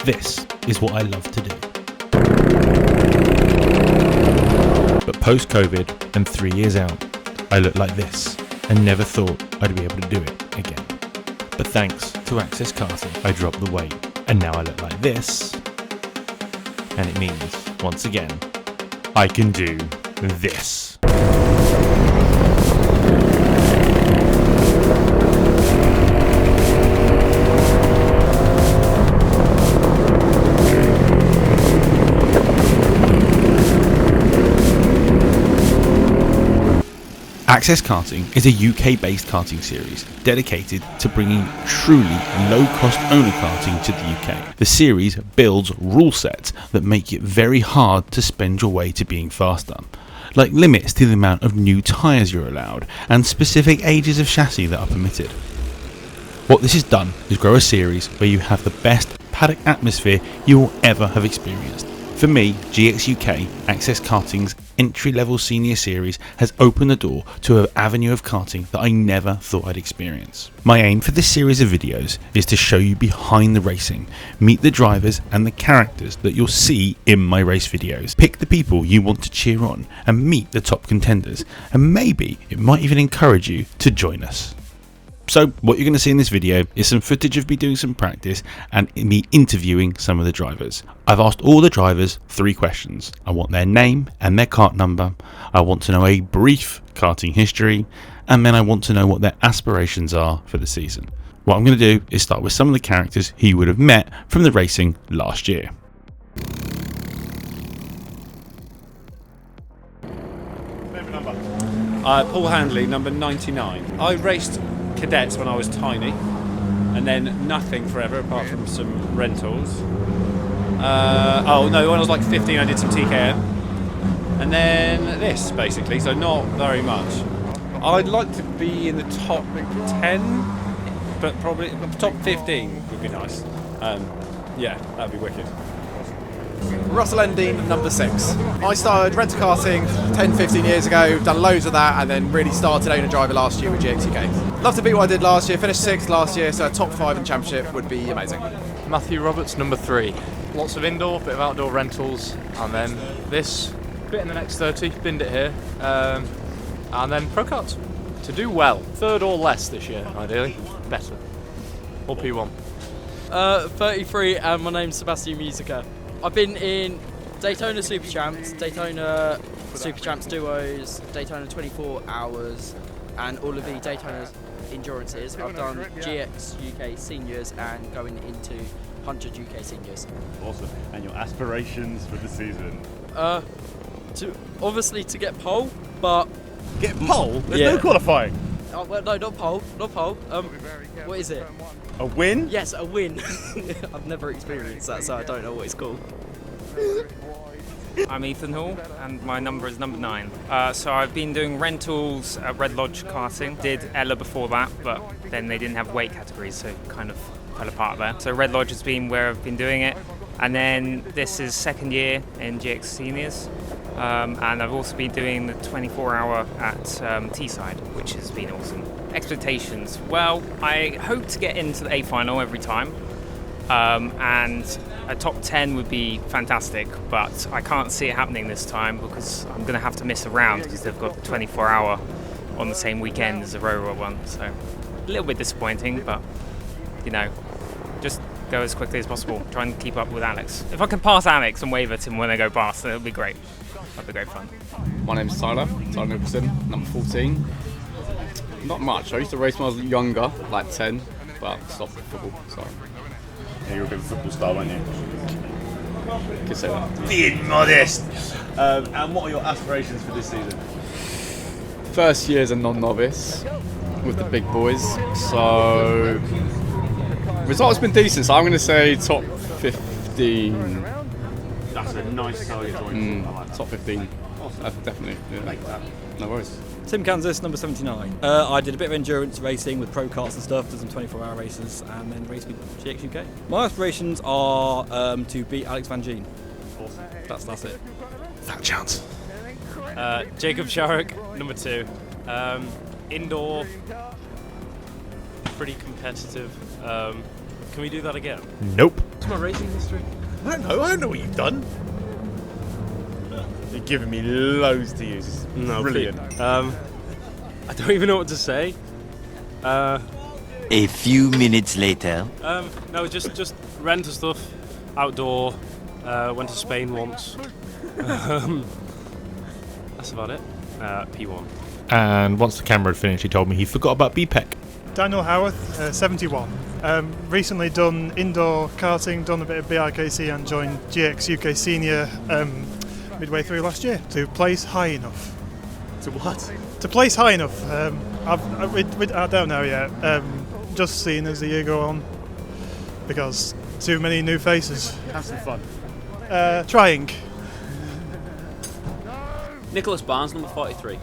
This is what I love to do. But post-COVID and 3 years out, I look like this and never thought I'd be able to do it again. But thanks to Access Karting, I dropped the weight and now I look like this. And it means, once again, I can do this. Access Karting is a UK-based karting series dedicated to bringing truly low-cost owner karting to the UK. The series builds rule sets that make it very hard to spend your way to being faster, like limits to the amount of new tyres you're allowed and specific ages of chassis that are permitted. What this has done is grow a series where you have the best paddock atmosphere you will ever have experienced. For me, GX UK, Access Karting's entry-level senior series has opened the door to an avenue of karting that I never thought I'd experience. My aim for this series of videos is to show you behind the racing, meet the drivers and the characters that you'll see in my race videos, pick the people you want to cheer on and meet the top contenders, and maybe it might even encourage you to join us. So what you're going to see in this video is some footage of me doing some practice and me interviewing some of the drivers. I've asked all the drivers 3 questions. I want their name and their kart number. I want to know a brief karting history, and then I want to know what their aspirations are for the season. What I'm going to do is start with some of the characters who you would have met from the racing last year. Paul Handley, number 99. I raced cadets when I was tiny, and then nothing forever apart from some rentals. When I was like 15 I did some TKM, and then this basically, so not very much. I'd like to be in the top 10, but probably top 15 would be nice. Yeah, that'd be wicked. Russell Endine, number 6. I started rental karting 10-15 years ago, done loads of that, and then really started owner driver last year with GX UK. Love to beat what I did last year, finished 6th last year, so a top 5 in the championship would be amazing. Matthew Roberts, number 3. Lots of indoor, bit of outdoor rentals, and then this, bit in the next 30, binned it here, and then pro karts. To do well, 3rd or less this year, ideally, better, or P1. 33, and my name's Sebastian Musica. I've been in Daytona Super Champs, Daytona Super Champs Duos, Daytona 24 Hours, and all of the Daytona Endurances. I've done GX UK Seniors and going into 100 UK Seniors. Awesome. And your aspirations for the season? Obviously to get pole, but... Get pole? There's yeah. no qualifying? Well, no, not pole. What is it? A win? Yes, a win. I've never experienced that, so I don't know what it's called. I'm Ethan Hall, and my number is number 9. So I've been doing rentals at Red Lodge Karting. Did Ella before that, but then they didn't have weight categories, so kind of fell apart there. So Red Lodge has been where I've been doing it. And then this is 2nd year in GX Seniors. And I've also been doing the 24-hour at Teesside, which has been awesome. Expectations. Well, I hope to get into the A final every time. And a top 10 would be fantastic, but I can't see it happening this time because I'm going to have to miss a round because they've got the 24-hour on the same weekend as the Rover one. So a little bit disappointing, but you know, just go as quickly as possible. Try and keep up with Alex. If I can pass Alex and wave at him when I go past, then it'll be great. That'd be great fun. My name's Tyler Nicholson, number 14. Not much. I used to race when I was younger, like 10, but stopped football, so. Yeah, you were a big football star, weren't you? Could say that. Being modest! And what are your aspirations for this season? First year as a non-novice with the big boys, so results been decent, so I'm going to say top 15. That's a nice target. Top 15. Awesome. Definitely. Yeah. No worries. Tim Kansas, number 79. I did a bit of endurance racing with pro karts and stuff, did some 24-hour races, and then raced with GX UK. My aspirations are to beat Alex Van Gien. Awesome. That's it. That chance. Jacob Sharrock, number 2. Indoor, pretty competitive. Can we do that again? Nope. What's my racing history? I don't know what you've done. You're giving me loads to use. It's brilliant. I don't even know what to say. A few minutes later. No, just rental stuff, outdoor. Went to Spain once. That's about it. P1. And once the camera had finished, he told me he forgot about BPEC. Daniel Howarth, 71. Recently done indoor karting, done a bit of BRKC and joined GX UK Senior midway through last year to place high enough. To what? To place high enough. I don't know yet. Just seeing as the year go on, because too many new faces. Have some fun. Trying. Nicholas Barnes, number 43.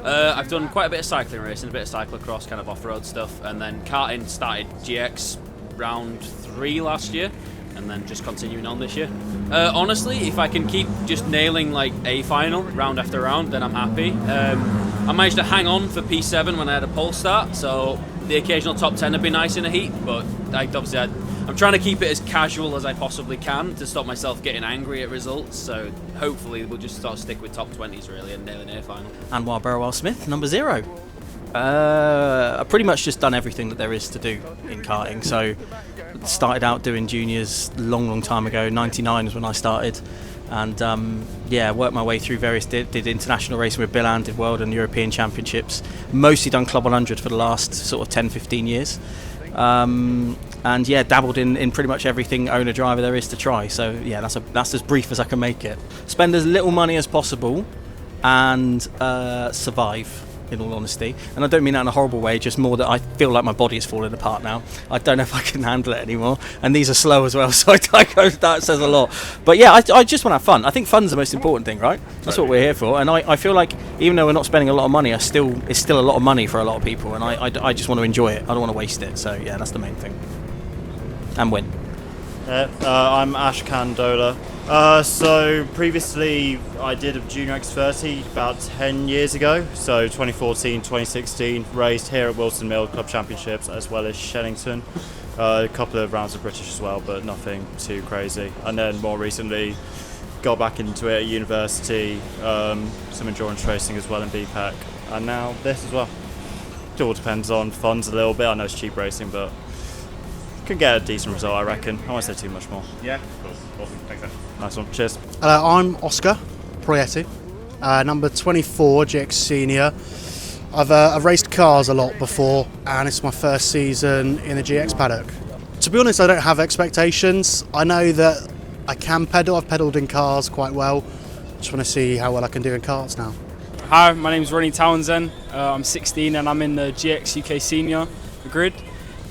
I've done quite a bit of cycling racing, a bit of cyclocross, kind of off-road stuff, and then karting started GX round 3 last year, and then just continuing on this year. Honestly, if I can keep just nailing like a final round after round, then I'm happy. I managed to hang on for P7 when I had a pole start, so the occasional top 10 would be nice in a heat, but I'm trying to keep it as casual as I possibly can to stop myself getting angry at results, so hopefully we'll just sort of stick with top 20s really and nail an air final. Anwar Burwell-Smith, number 0. I've pretty much just done everything that there is to do in karting, so started out doing juniors long time ago. 99 was when I started, and worked my way through various, did international racing with Bill Ann, did world and European championships, mostly done Club 100 for the last sort of 10-15 years. Dabbled in pretty much everything owner driver there is to try. So yeah, that's as brief as I can make it. Spend as little money as possible and survive, in all honesty. And I don't mean that in a horrible way, just more that I feel like my body is falling apart now. I don't know if I can handle it anymore, and these are slow as well, so that says a lot. But yeah, I just want to have fun. I think fun's the most important thing, right? That's what we're here for, and I feel like even though we're not spending a lot of money, it's still a lot of money for a lot of people, and I just want to enjoy it. I don't want to waste it, so yeah, that's the main thing. And win. I'm Ash Candola. So previously I did a Junior X30 about 10 years ago, so 2014, 2016, raced here at Wilson Mill Club Championships as well as Shennington. A couple of rounds of British as well, but nothing too crazy. And then more recently got back into it at university, some endurance racing as well in BPEC, and now this as well. It all depends on funds a little bit. I know it's cheap racing, but can get a decent result, I reckon. I won't say too much more. Yeah, of course. Awesome. Thanks, man. Nice one. Cheers. Hello, I'm Oscar Proietti, number 24, GX Senior. I've raced cars a lot before, and it's my first season in the GX paddock. To be honest, I don't have expectations. I know that I can pedal. I've pedalled in cars quite well. Just want to see how well I can do in karts now. Hi, my name's Ronnie Townsend. I'm 16 and I'm in the GX UK Senior grid.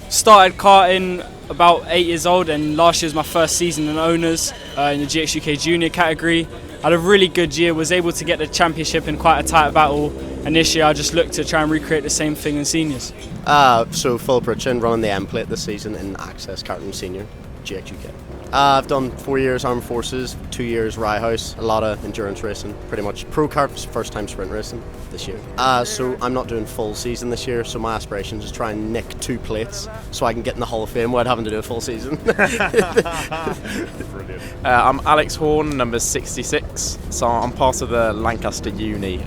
Started karting about 8 years old, and last year was my first season in owners in the GX UK Junior category. Had a really good year, was able to get the championship in quite a tight battle, and this year I just looked to try and recreate the same thing in seniors. So Phil Pritchin, running the M plate this season in Access Karting Senior, GX UK. I've done 4 years Armed Forces, 2 years Rye House, a lot of endurance racing, pretty much. Pro kart was first time sprint racing this year. So I'm not doing full season this year, so my aspirations is try and nick 2 plates so I can get in the Hall of Fame without having to do a full season. Brilliant. I'm Alex Horn, number 66. So I'm part of the Lancaster Uni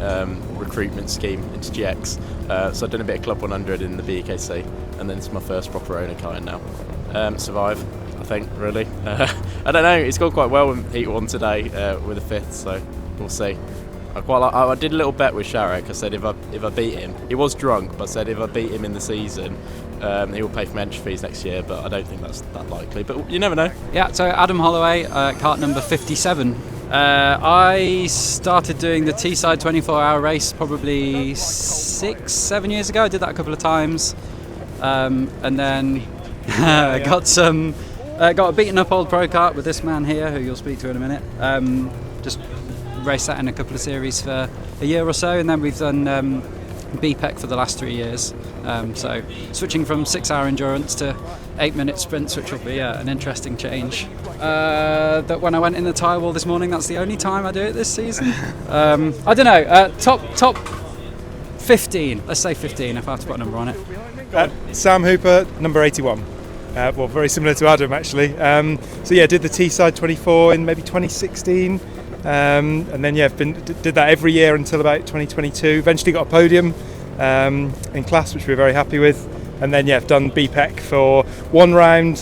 recruitment scheme into GX. So I've done a bit of Club 100 in the BKC, and then it's my first proper owner karting now. Survive, I think, really. I don't know, it's gone quite well in Heat 1 today with a 5th, so we'll see. I did a little bet with Sharek. I said if I beat him, he was drunk, but I said if I beat him in the season, he will pay for my entry fees next year, but I don't think that's that likely, but you never know. Yeah, so Adam Holloway, kart number 57. I started doing the Teesside 24-hour race probably 6-7 years ago. I did that a couple of times, and then got a beaten up old pro kart with this man here, who you'll speak to in a minute. Just raced that in a couple of series for a year or so, and then we've done BPEC for the last 3 years. So switching from 6-hour endurance to 8-minute sprints, which will be an interesting change. That when I went in the tyre wall this morning, that's the only time I do it this season. I don't know. Top 15. Let's say 15 if I have to put a number on it. Sam Hooper, number 81. well, very similar to Adam actually. So yeah, did the T-side 24 in maybe 2016, and then yeah, did that every year until about 2022. Eventually got a podium in class, which we were very happy with. And then yeah, I've done BPEC for 1 round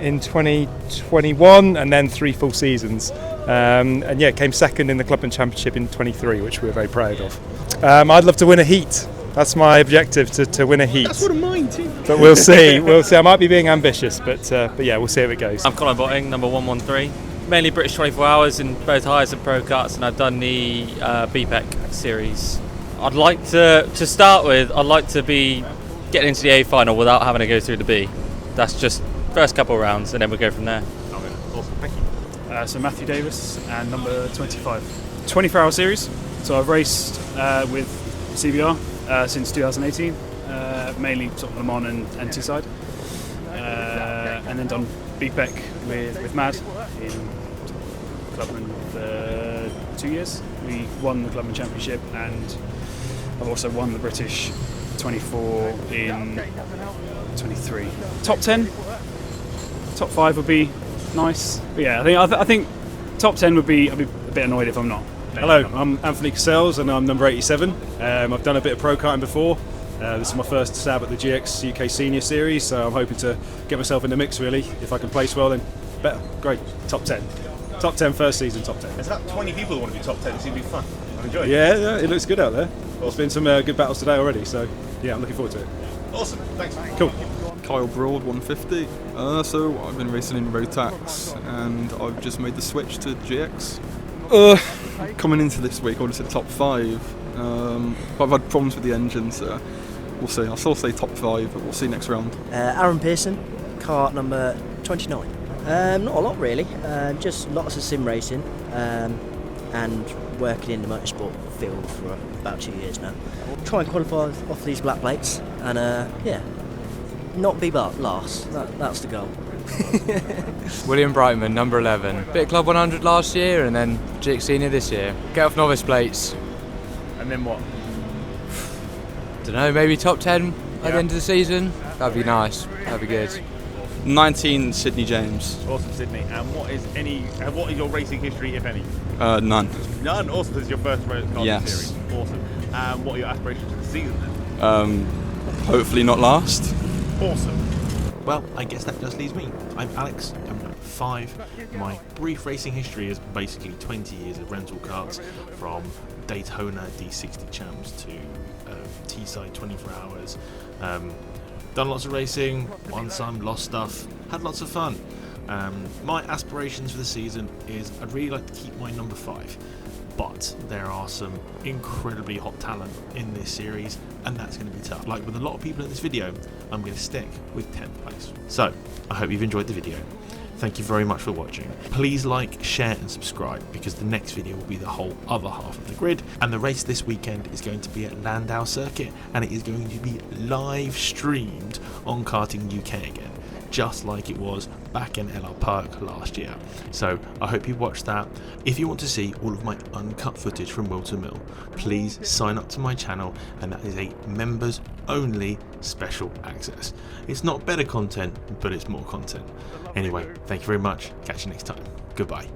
in 2021, and then 3 full seasons. And yeah, came second in the Clubman Championship in 23, which we were very proud of. I'd love to win a heat. That's my objective, to win a heat. That's one of mine too. But we'll see. We'll see. I might be being ambitious, but yeah, we'll see how it goes. I'm Colin Botting, number 113. Mainly British 24 hours in both highs and pro karts, and I've done the BPEC series. I'd like to start with. I'd like to be getting into the A final without having to go through the B. That's just first couple of rounds, and then we'll go from there. Okay, awesome, thank you. So Matthew Davis and number 25. 24-hour series. So I've raced with CBR since 2018, mainly sort of Le Mans and T-side, and then done BPEC with Mad in Clubman for 2 years. We won the Clubman Championship, and I've also won the British 24 in 23. Top 10, top 5 would be nice. But yeah, I think top 10 would be. I'd be a bit annoyed if I'm not. Hello, I'm Anthony Cassels and I'm number 87. I've done a bit of pro karting before. This is my first stab at the GX UK Senior Series, so I'm hoping to get myself in the mix really. If I can place well, then better. Great. Top 10. Top 10 first season, top 10. There's about 20 people who want to be top 10. It's going to be fun. I'm enjoying it. Yeah, it looks good out there. There's been some good battles today already, so yeah, I'm looking forward to it. Awesome. Thanks. Cool. Kyle Broad, 150. So I've been racing in Rotax and I've just made the switch to GX. Coming into this week, I would have said top 5. But I've had problems with the engine, so we'll see. I'll still say top 5, but we'll see next round. Aaron Pearson, kart number 29. Not a lot really, just lots of sim racing and working in the motorsport field for about 2 years now. Try and qualify off these black plates and yeah, not be last. That's the goal. William Brightman, number 11. Bit of Club 100 last year and then GX Senior this year. Get off novice plates. And then what? Don't know, maybe top 10 at the end of the season. That'd be nice. That'd be good. 19, Sydney James. Awesome, Sydney. And what is your racing history, if any? None. None. Awesome. This is your first karting Yes. series. Awesome. And what are your aspirations for the season then? Hopefully not last. Awesome. Well, I guess that just leaves me. I'm Alex, I'm number 5. My brief racing history is basically 20 years of rental karts, from Daytona D60 champs to T-side 24 hours. Done lots of racing, won some, lost stuff, had lots of fun. My aspirations for the season is I'd really like to keep my number 5. But there are some incredibly hot talent in this series, and that's going to be tough. Like with a lot of people in this video, I'm going to stick with 10th place. So, I hope you've enjoyed the video. Thank you very much for watching. Please like, share and subscribe, because the next video will be the whole other half of the grid. And the race this weekend is going to be at Landau Circuit, and it is going to be live streamed on Karting UK again, just like it was back in LR Park last year. So I hope you watched that. If you want to see all of my uncut footage from Will to Mill, please sign up to my channel, and that is a members only special access. It's not better content, but it's more content. Anyway, thank you very much. Catch you next time. Goodbye.